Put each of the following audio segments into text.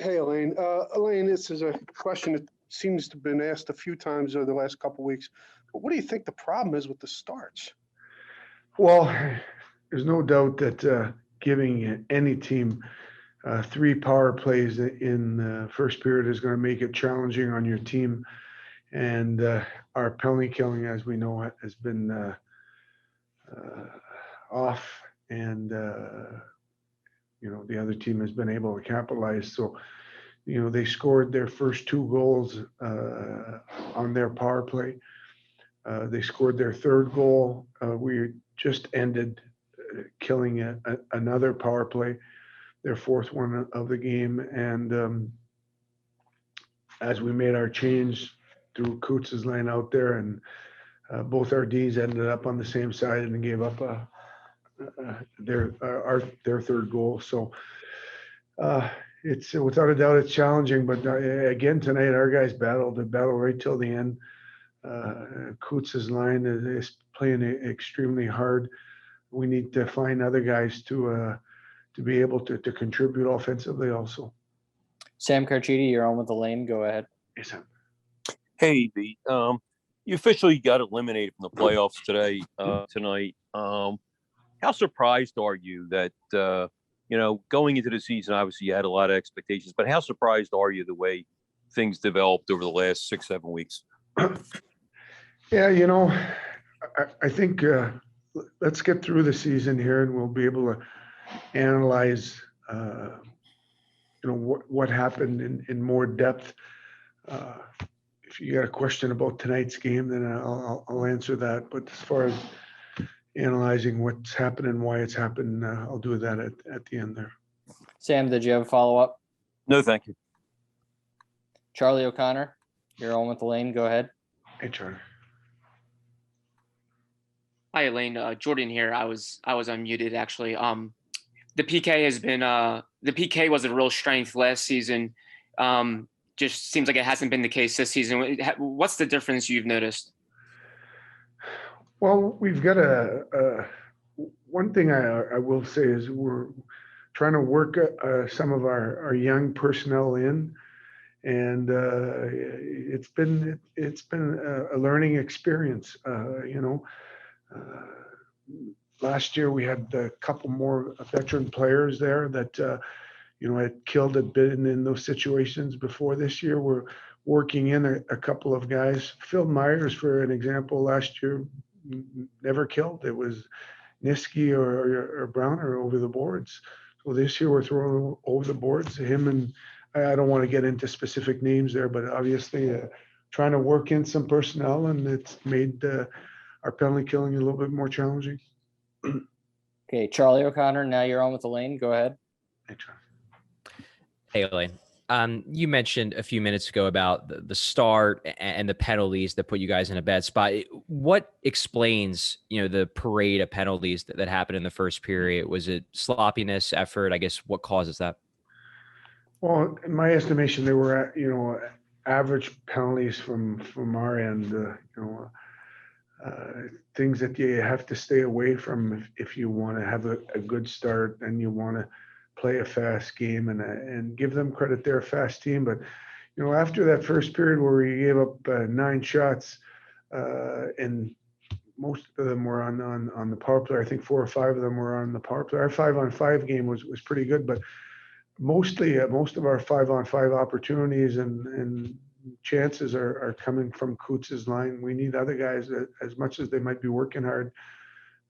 Hey, Elaine. Elaine, this is a question that seems to have been asked a few times over the last couple of weeks. But what do you think the problem is with the starts? Well, there's no doubt that giving any team three power plays in the first period is going to make it challenging on your team. And our penalty killing, as we know, has been off, and the other team has been able to capitalize. So, they scored their first two goals on their power play. They scored their third goal. We just ended killing another power play, their fourth one of the game. And as we made our change, threw Coots's line out there, and both our Ds ended up on the same side and gave up their third goal. So it's without a doubt it's challenging. But again tonight, our guys battled right till the end. Coots's line is playing extremely hard. We need to find other guys to be able to contribute offensively also. Sam Carchidi, you're on with Elaine. Go ahead. Yes, Sam. Hey, you officially got eliminated from the playoffs tonight. How surprised are you that, going into the season, obviously you had a lot of expectations, but how surprised are you the way things developed over the last 6-7 weeks? Yeah, I think let's get through the season here and we'll be able to analyze, what happened in more depth. If you got a question about tonight's game, then I'll answer that. But as far as analyzing what's happened and why it's happened, I'll do that at the end there. Sam, did you have a follow-up? No, thank you. Charlie O'Connor, you're on with Elaine. Go ahead. Hey, Charlie. Hi, Elaine. Jordan here. I was unmuted actually. The PK has been the PK was a real strength last season. Just seems like it hasn't been the case this season. What's the difference you've noticed? Well, we've got one thing I will say is we're trying to work some of our young personnel in, and it's been a learning experience. Last year we had a couple more veteran players there that had killed it, been in those situations before. This year we're working in a couple of guys. Phil Myers, for an example, last year never killed. It was Niski or Browner over the boards. So this year we're throwing over the boards. Him, and I don't want to get into specific names there, but obviously trying to work in some personnel, and it's made our penalty killing a little bit more challenging. Okay, Charlie O'Connor, now you're on with Elaine. Go ahead. Hey, Charlie. Hey, Elaine. You mentioned a few minutes ago about the start and the penalties that put you guys in a bad spot. What explains, the parade of penalties that happened in the first period? Was it sloppiness, effort? I guess what causes that? Well, in my estimation, there were, average penalties from our end, things that you have to stay away from if you want to have a good start and you want to play a fast game, and give them credit. They're a fast team, but after that first period where we gave up 9 shots, and most of them were on the power play. I think 4 or 5 of them were on the power play. Our 5-on-5 game was pretty good, but mostly most of our 5-on-5 opportunities and chances are coming from Coots's line. We need other guys, as much as they might be working hard,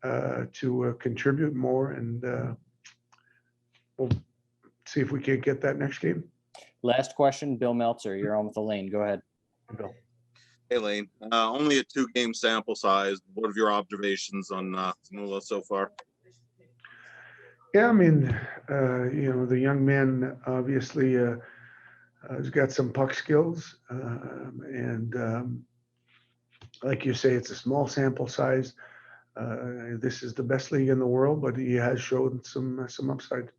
to contribute more, and we'll see if we can't get that next game. Last question, Bill Meltzer, you're on with Elaine. Go ahead. Bill. Hey, Lane. Only a 2-game sample size. What are your observations on Nula so far? Yeah, I mean, the young man obviously has got some puck skills, and like you say, it's a small sample size. This is the best league in the world, but he has shown some upside.